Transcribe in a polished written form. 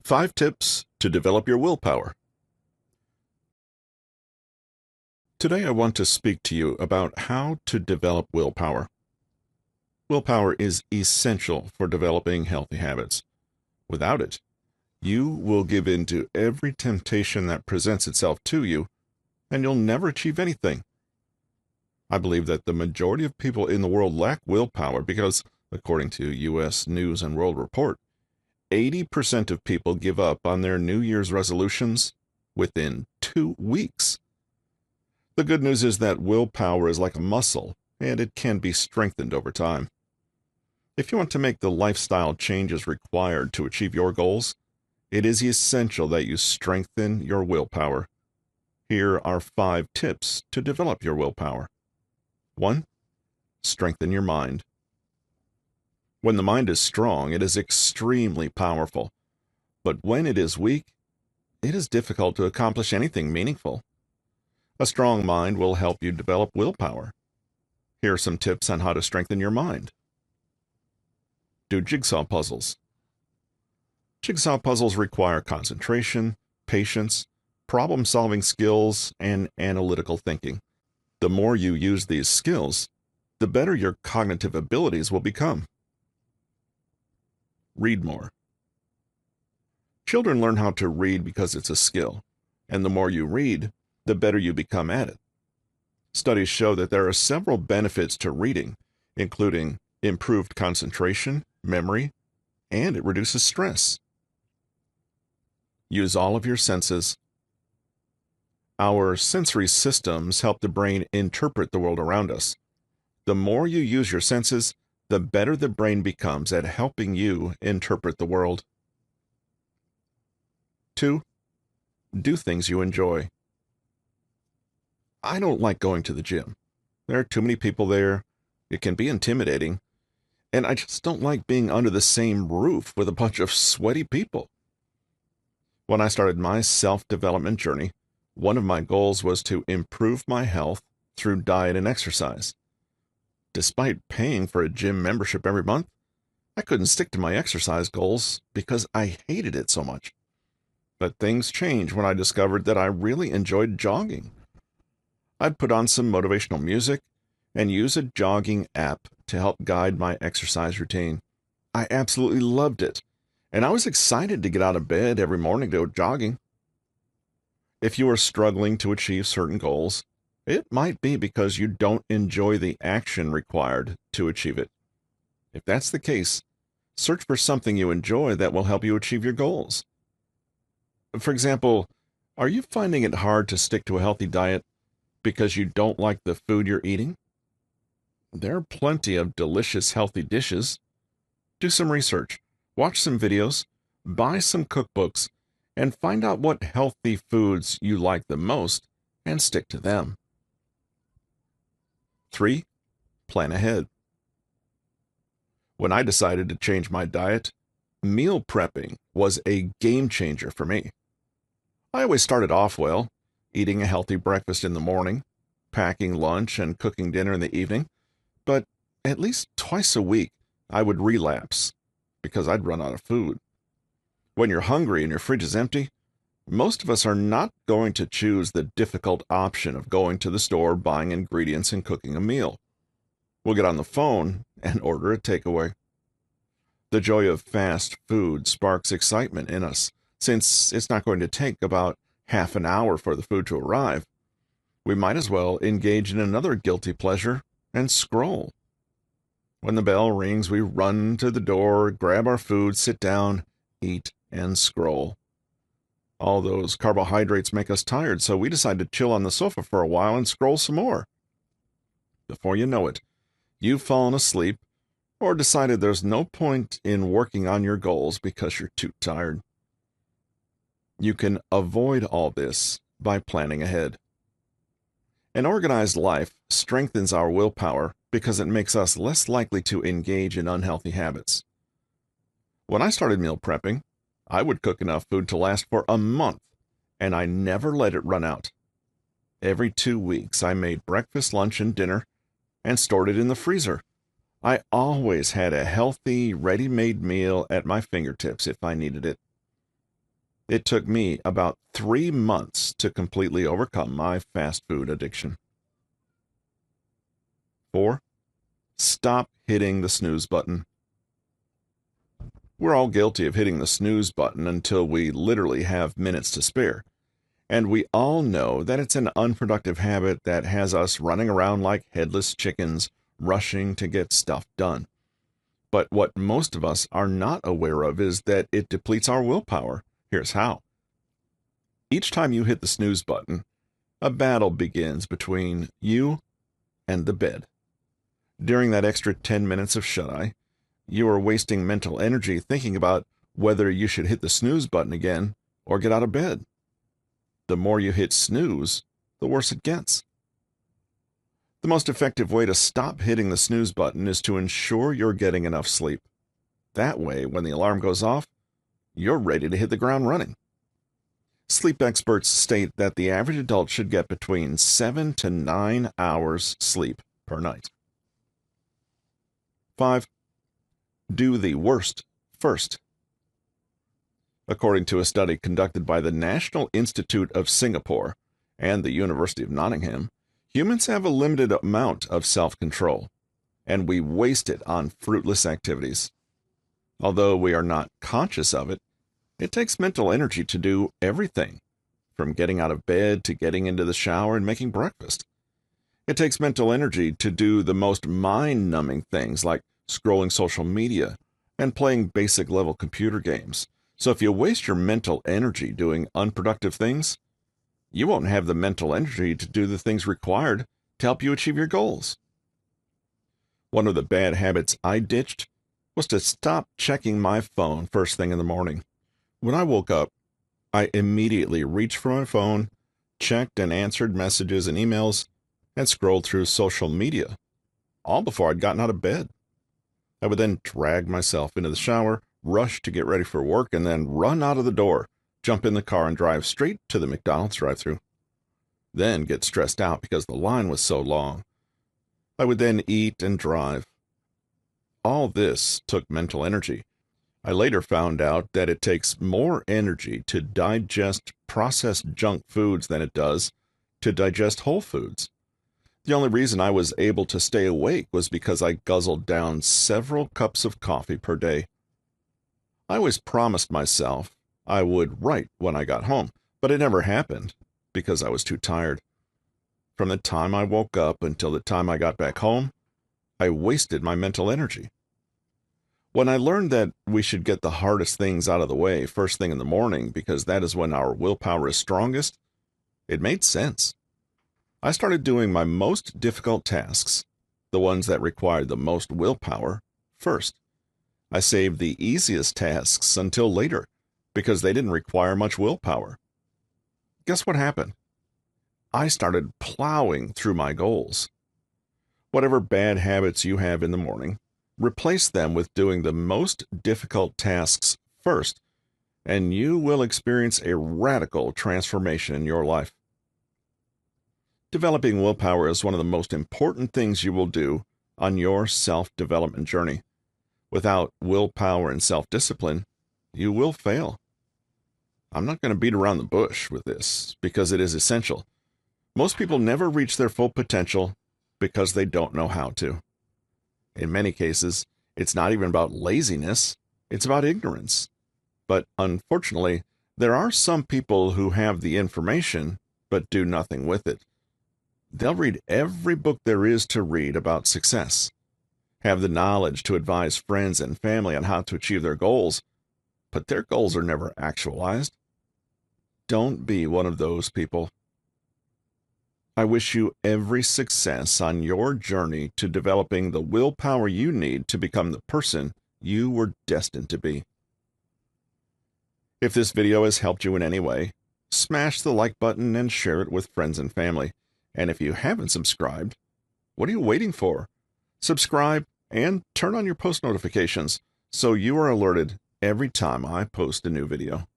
5 tips to develop your willpower. Today I want to speak to you about how to develop willpower. Willpower is essential for developing healthy habits. Without it, you will give in to every temptation that presents itself to you, and you'll never achieve anything. I believe that the majority of people in the world lack willpower because, according to U.S. News and World Report, 80% of people give up on their New Year's resolutions within 2 weeks. The good news is that willpower is like a muscle, and it can be strengthened over time. If you want to make the lifestyle changes required to achieve your goals, it is essential that you strengthen your willpower. Here are 5 tips to develop your willpower. 1. Strengthen your mind. When the mind is strong, it is extremely powerful. But when it is weak, it is difficult to accomplish anything meaningful. A strong mind will help you develop willpower. Here are some tips on how to strengthen your mind. Do jigsaw puzzles. Jigsaw puzzles require concentration, patience, problem-solving skills, and analytical thinking. The more you use these skills, the better your cognitive abilities will become. Read more. Children learn how to read because it's a skill, and the more you read, the better you become at it. Studies show that there are several benefits to reading, including improved concentration, memory, and it reduces stress. Use all of your senses. Our sensory systems help the brain interpret the world around us. The more you use your senses, the better the brain becomes at helping you interpret the world. 2. Do things you enjoy. I don't like going to the gym. There are too many people there. It can be intimidating. And I just don't like being under the same roof with a bunch of sweaty people. When I started my self-development journey, one of my goals was to improve my health through diet and exercise. Despite paying for a gym membership every month, I couldn't stick to my exercise goals because I hated it so much. But things changed when I discovered that I really enjoyed jogging. I'd put on some motivational music and use a jogging app to help guide my exercise routine. I absolutely loved it, and I was excited to get out of bed every morning to go jogging. If you are struggling to achieve certain goals, it might be because you don't enjoy the action required to achieve it. If that's the case, search for something you enjoy that will help you achieve your goals. For example, are you finding it hard to stick to a healthy diet because you don't like the food you're eating? There are plenty of delicious healthy dishes. Do some research, watch some videos, buy some cookbooks, and find out what healthy foods you like the most and stick to them. 3. Plan ahead. When I decided to change my diet, meal prepping was a game changer for me. I always started off well, eating a healthy breakfast in the morning, packing lunch and cooking dinner in the evening, but at least twice a week I would relapse because I'd run out of food. When you're hungry and your fridge is empty, most of us are not going to choose the difficult option of going to the store, buying ingredients, and cooking a meal. We'll get on the phone and order a takeaway. The joy of fast food sparks excitement in us, since it's not going to take about half an hour for the food to arrive. We might as well engage in another guilty pleasure and scroll. When the bell rings, we run to the door, grab our food, sit down, eat, and scroll. All those carbohydrates make us tired, so we decide to chill on the sofa for a while and scroll some more. Before you know it, you've fallen asleep or decided there's no point in working on your goals because you're too tired. You can avoid all this by planning ahead. An organized life strengthens our willpower because it makes us less likely to engage in unhealthy habits. When I started meal prepping, I would cook enough food to last for a month, and I never let it run out. Every 2 weeks, I made breakfast, lunch, and dinner and stored it in the freezer. I always had a healthy, ready-made meal at my fingertips if I needed it. It took me about 3 months to completely overcome my fast food addiction. 4. Stop hitting the snooze button. We're all guilty of hitting the snooze button until we literally have minutes to spare. And we all know that it's an unproductive habit that has us running around like headless chickens, rushing to get stuff done. But what most of us are not aware of is that it depletes our willpower. Here's how. Each time you hit the snooze button, a battle begins between you and the bed. During that extra 10 minutes of shut-eye, you are wasting mental energy thinking about whether you should hit the snooze button again or get out of bed. The more you hit snooze, the worse it gets. The most effective way to stop hitting the snooze button is to ensure you're getting enough sleep. That way, when the alarm goes off, you're ready to hit the ground running. Sleep experts state that the average adult should get between 7 to 9 hours sleep per night. 5. Do the worst first. According to a study conducted by the National Institute of Singapore and the University of Nottingham, humans have a limited amount of self-control, and we waste it on fruitless activities. Although we are not conscious of it, it takes mental energy to do everything, from getting out of bed to getting into the shower and making breakfast. It takes mental energy to do the most mind-numbing things like scrolling social media and playing basic-level computer games. So if you waste your mental energy doing unproductive things, you won't have the mental energy to do the things required to help you achieve your goals. One of the bad habits I ditched was to stop checking my phone first thing in the morning. When I woke up, I immediately reached for my phone, checked and answered messages and emails, and scrolled through social media, all before I'd gotten out of bed. I would then drag myself into the shower, rush to get ready for work, and then run out of the door, jump in the car, and drive straight to the McDonald's drive-thru. Then get stressed out because the line was so long. I would then eat and drive. All this took mental energy. I later found out that it takes more energy to digest processed junk foods than it does to digest whole foods. The only reason I was able to stay awake was because I guzzled down several cups of coffee per day. I always promised myself I would write when I got home, but it never happened because I was too tired. From the time I woke up until the time I got back home, I wasted my mental energy. When I learned that we should get the hardest things out of the way first thing in the morning because that is when our willpower is strongest, it made sense. I started doing my most difficult tasks, the ones that required the most willpower, first. I saved the easiest tasks until later because they didn't require much willpower. Guess what happened? I started plowing through my goals. Whatever bad habits you have in the morning, replace them with doing the most difficult tasks first, and you will experience a radical transformation in your life. Developing willpower is one of the most important things you will do on your self-development journey. Without willpower and self-discipline, you will fail. I'm not going to beat around the bush with this because it is essential. Most people never reach their full potential because they don't know how to. In many cases, it's not even about laziness, it's about ignorance. But unfortunately, there are some people who have the information but do nothing with it. They'll read every book there is to read about success, have the knowledge to advise friends and family on how to achieve their goals, but their goals are never actualized. Don't be one of those people. I wish you every success on your journey to developing the willpower you need to become the person you were destined to be. If this video has helped you in any way, smash the like button and share it with friends and family. And if you haven't subscribed, what are you waiting for? Subscribe and turn on your post notifications so you are alerted every time I post a new video.